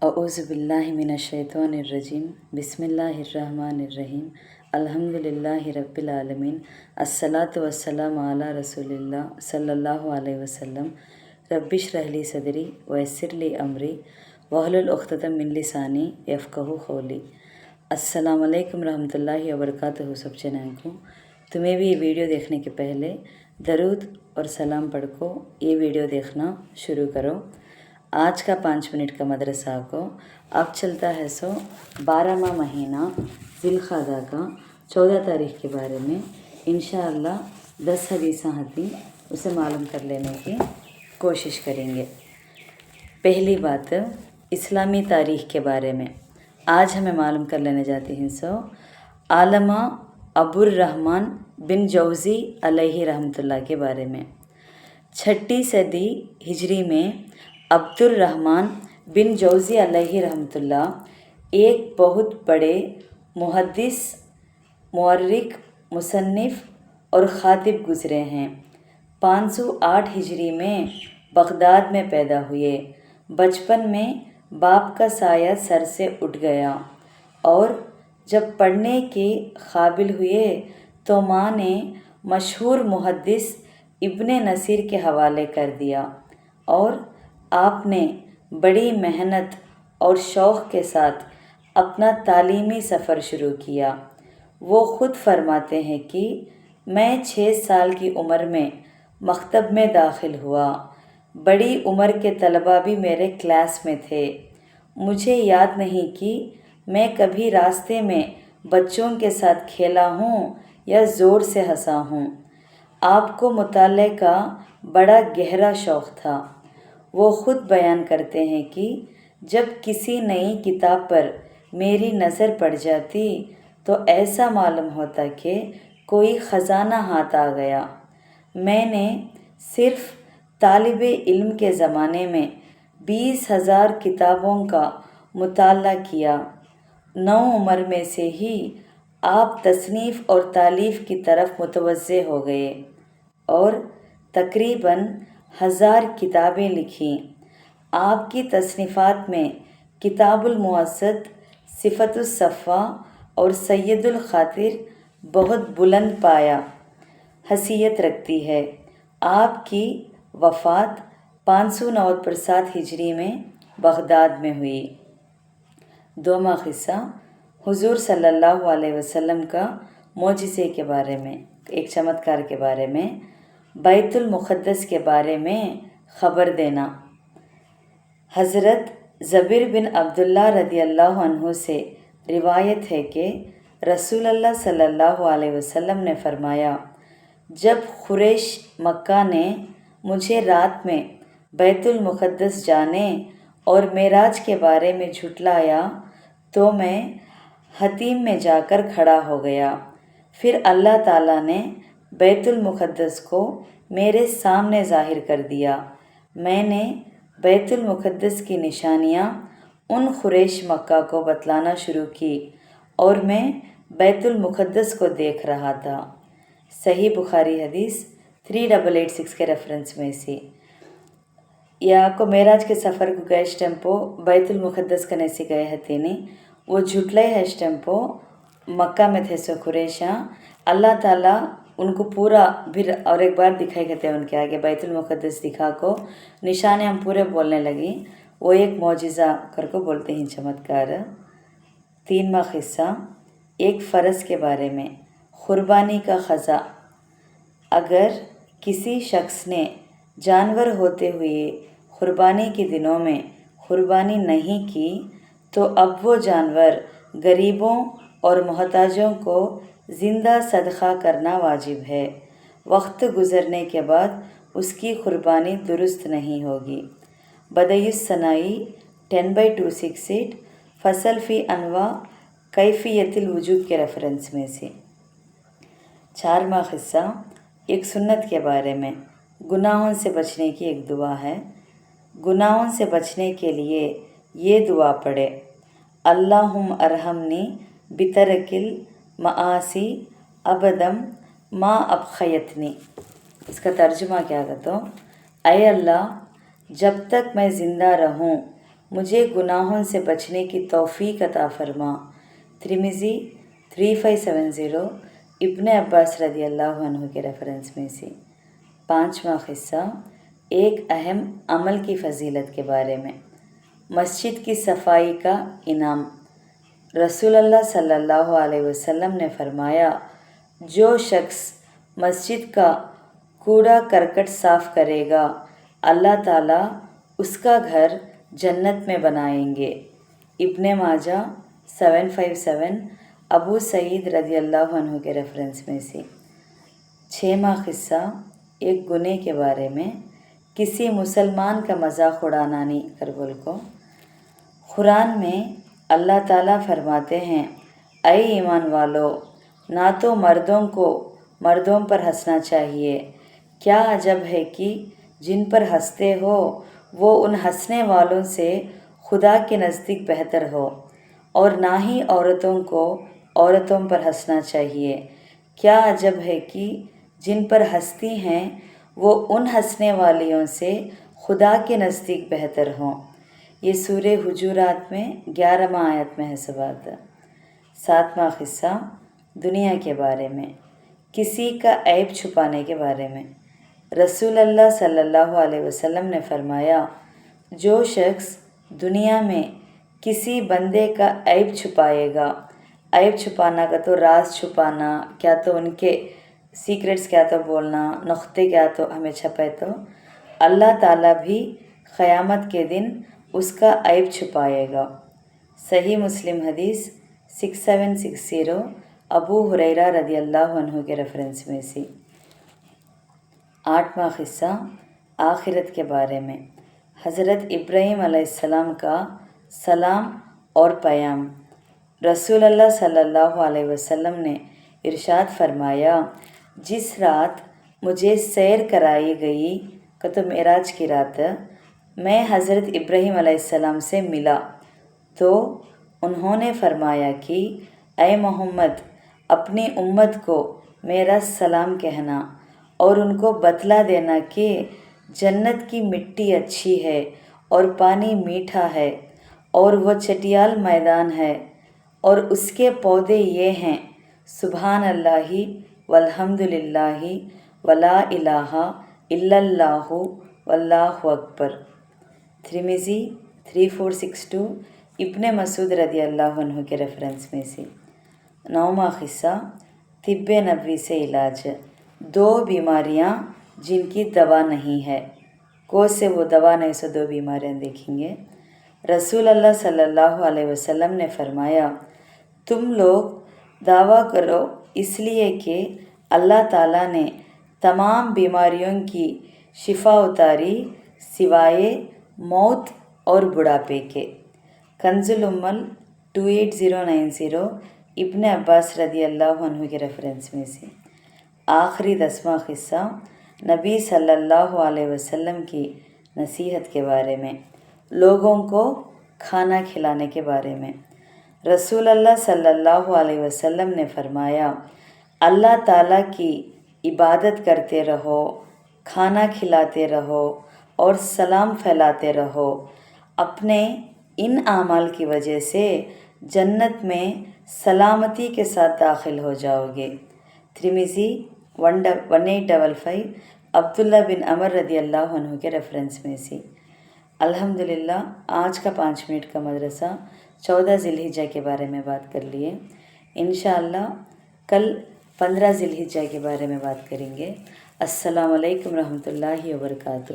अऊज़ु बिल्लाहि मिनश्शैतानिर्रजीम बिस्मिल्लाहिर्रहमानिर्रहीम अल्हम्दुलिल्लाहि रब्बिल आलमीन अस्सलातु वस्सलामु अला रसूलिल्लाह सल्लल्लाहु अलैहि वसल्लम रब्बिश्रह ली सदरी वयस्सिर ली अमरी वहलुल उक़्दतम मिन लिसानी यफ़क़हू क़ौली। अस्सलामु अलैकुम रहमतुल्लाहि व बरकातहू। सब चैनल को तुम्हें भी ये वीडियो देखने के पहले दरूद और सलाम पढ़ को ये वीडियो देखना शुरू करो। आज का 5 मिनट का मदरसा को अब चलता है 12वां महीना ज़िलक़ादा का 14 तारीख़ के बारे में इंशाअल्लाह 10 हदीसें हती उसे मालूम कर लेने की कोशिश करेंगे। पहली बात इस्लामी तारीख़ के बारे में आज हमें मालूम कर लेने जाती हैं। आलमा अबुर रहमान बिन जौज़ी अलैहि रहमतुल्लाह के बारे में 6ठी सदी हिजरी में अब्दुर रहमान बिन जौज़ी अलैहि रहमतुल्लाह एक बहुत बड़े मुहद्दिस, मुअर्रिख, मुसन्निफ़ और ख़ातिब गुज़रे हैं। 508 हिजरी में बगदाद में पैदा हुए। बचपन में बाप का साया सर से उठ गया और जब पढ़ने के काबिल हुए तो माँ ने मशहूर मुहद्दिस इब्ने नसीर के हवाले कर दिया और आपने बड़ी मेहनत और शौक़ के साथ अपना तालीमी सफ़र शुरू किया। वो ख़ुद फरमाते हैं कि मैं 6 साल की उम्र में मकतब में दाखिल हुआ। बड़ी उम्र के तलबा भी मेरे क्लास में थे। मुझे याद नहीं कि मैं कभी रास्ते में बच्चों के साथ खेला हूँ या ज़ोर से हंसा हूँ। आपको मुताले का बड़ा गहरा शौक़ था। वो ख़ुद बयान करते हैं कि जब किसी नई किताब पर मेरी नज़र पड़ जाती तो ऐसा मालूम होता कि कोई ख़जाना हाथ आ गया। मैंने सिर्फ़ तालिबे इल्म के ज़माने में 20,000 किताबों का मुताला किया। 9 उम्र में से ही आप तसनीफ़ और तालीफ़ की तरफ मुतवज्जे हो गए और तकरीबन 1000 किताबें लिखीं। आपकी तसनीफ़ात में किताबुल मुअस्सद, सिफ़तुस सफ़ा और सैयदुल ख़ातिर बहुत बुलंद पाया हैसियत रखती है। आपकी वफ़ात 597 हिजरी में बगदाद में हुई। 2वां क़िस्सा हुज़ूर सल्लल्लाहु अलैहि वसल्लम का मोजिज़े के बारे में, एक चमत्कार के बारे में, बैतुल मुक़द्दस के बारे में ख़बर देना। हज़रत ज़बीर बिन अब्दुल्लाह रदियल्लाहु अन्हु से रिवायत है कि रसूलुल्लाह सल्लल्लाहु अलैहि वसल्लम ने फरमाया, जब कुरैश मक्का ने मुझे रात में बैतुल मुक़द्दस जाने और मेराज के बारे में झुटलाया तो मैं हतीम में जाकर खड़ा हो गया। फिर अल्लाह ताला ने बैतुल मुक़द्दस को मेरे सामने ज़ाहिर कर दिया। मैंने बैतुल मुक़द्दस की निशानियाँ उन कुरैश मक्का को बतलाना शुरू की और मैं बैतुल मुक़द्दस को देख रहा था। सही बुखारी हदीस 3886 के रेफरेंस में से या को मेराज के सफ़र को गए टेम्पो बैतुल मुक़द्दस करने से गए हते नहीं वो झुटले है टेम्पो मक्का में थे। सो कुरैशा अल्लाह ताला उनको पूरा फिर और एक बार दिखाई गए थे उनके आगे बैतुल मुक़द्दस दिखा को निशाने हम पूरे बोलने लगी। वो एक मौजिज़ा कर को बोलते हैं चमत्कार। 3वां क़िस्सा एक फ़र्ज़ के बारे में, क़ुरबानी का ख़ज़ा। अगर किसी शख्स ने जानवर होते हुए क़ुरबानी के दिनों में क़ुरबानी नहीं की तो अब वो जानवर गरीबों और मोहताजों को ज़िंदा सदक़ा करना वाजिब है। वक्त गुज़रने के बाद उसकी क़ुरबानी दुरुस्त नहीं होगी। बदयुस सनाई 10/268 फ़सल फ़ी अनवा कैफ़ियतिल वुजूब के रेफरेंस में से। 4वां क़िस्सा एक सुन्नत के बारे में, गुनाहों से बचने की एक दुआ है। गुनाहों से बचने के लिए ये दुआ पढ़े, अल्लाहुम अरहमनी बितरकिल मआसी अबदम मा अबखयतनी। इसका तर्जुमा क्या है तो, ऐ अल्लाह जब तक मैं ज़िंदा रहूँ مجھے گناہوں سے بچنے کی توفیق عطا فرما۔ ترمذی 3570 ابن عباس رضی اللہ عنہ کے ریفرنس میں سے۔ 5واں قصہ ایک اہم عمل کی فضیلت کے بارے میں۔ مسجد کی صفائی کا انعام۔ رسول اللہ صلی اللہ علیہ وسلم نے فرمایا، جو شخص مسجد کا کوڑا کرکٹ صاف کرے گا اللہ تعالیٰ اس کا گھر جنت میں بنائیں گے۔ ابن ماجہ 757 ابو سعید رضی اللہ عنہ کے ریفرنس میں سے۔ 6واں قصہ ایک گناہ کے بارے میں۔ کسی مسلمان کا مذاق اڑانا نہیں کربل کو۔ قرآن میں اللہ تعالیٰ فرماتے ہیں، اے ایمان والو، نہ تو مردوں کو مردوں پر ہنسنا چاہیے، کیا عجب ہے کہ جن پر ہنستے ہو وہ ان ہنسنے والوں سے خدا کے نزدیک بہتر ہو، اور نہ ہی عورتوں کو عورتوں پر ہنسنا چاہیے، کیا عجب ہے کہ جن پر ہنستی ہیں وہ ان ہنسنے والیوں سے خدا کے نزدیک بہتر ہوں۔ یہ سورہ حجرات میں 11واں آیت میں ہے سبات۔ 7واں قصہ دنیا کے بارے میں۔ کسی کا عیب چھپانے کے بارے میں۔ رسول اللہ صلی اللہ علیہ وسلم نے فرمایا، جو شخص دنیا میں کسی بندے کا عیب چھپائے گا، عیب چھپانا کا تو راز چھپانا، کیا تو ان کے سیکرٹس کیا تو بولنا، نقطے کیا تو ہمیں چھپے، تو اللہ تعالیٰ بھی قیامت کے دن اس کا عیب چھپائے گا۔ صحیح مسلم حدیث 6760 ابو ہریرہ رضی اللہ عنہ کے ریفرنس میں سے۔ 8واں قصہ آخرت کے بارے میں۔ حضرت ابراہیم علیہ السلام کا سلام اور پیام۔ رسول اللہ صلی اللہ علیہ وسلم نے ارشاد فرمایا، جس رات مجھے سیر کرائی گئی کہ تو معراج کی رات، میں حضرت ابراہیم علیہ السلام سے ملا تو انہوں نے فرمایا کہ اے محمد، اپنی امت کو میرا سلام کہنا اور ان کو بتلا دینا کہ جنت کی مٹی اچھی ہے اور پانی میٹھا ہے اور وہ چٹیال میدان ہے اور اس کے پودے یہ ہیں، سبحان اللہ والحمد للہ ولا الہ الا اللہ واللہ اکبر۔ ترمذی 3462 ابن مسعود رضی اللہ عنہ کے ریفرنس میں سے۔ 9واں قصہ طب نبوی سے علاج۔ 2 بیماریاں جن کی دوا نہیں ہے۔ کو سے وہ دوا نہیں، سو 2 بیماریاں دیکھیں گے۔ رسول اللہ صلی اللہ علیہ وسلم نے فرمایا، تم لوگ دعویٰ کرو اس لیے کہ اللہ تعالیٰ نے تمام بیماریوں کی شفا اتاری سوائے موت اور بڑھاپے کے۔ کنز الامل 28090 ابن عباس رضی اللہ عنہ کے ریفرنس میں سے۔ آخری 10واں قصہ نبی صلی اللہ علیہ وسلم کی نصیحت کے بارے میں، لوگوں کو کھانا کھلانے کے بارے میں۔ رسول اللہ صلی اللہ علیہ وسلم نے فرمایا، اللہ تعالیٰ کی عبادت کرتے رہو، کھانا کھلاتے رہو اور سلام پھیلاتے رہو، اپنے ان اعمال کی وجہ سے جنت میں سلامتی کے ساتھ داخل ہو جاؤ گے۔ ترمذی 1855 عبداللہ بن عمر رضی اللہ عنہ کے ریفرنس میں سے۔ الحمدللہ آج کا 5 منٹ کا مدرسہ 14 ذی الحجہ کے بارے میں بات کر لیے۔ انشاءاللہ کل 15 ذی الحجہ کے بارے میں بات کریں گے۔ السلام علیکم ورحمۃ اللہ وبرکاتہ۔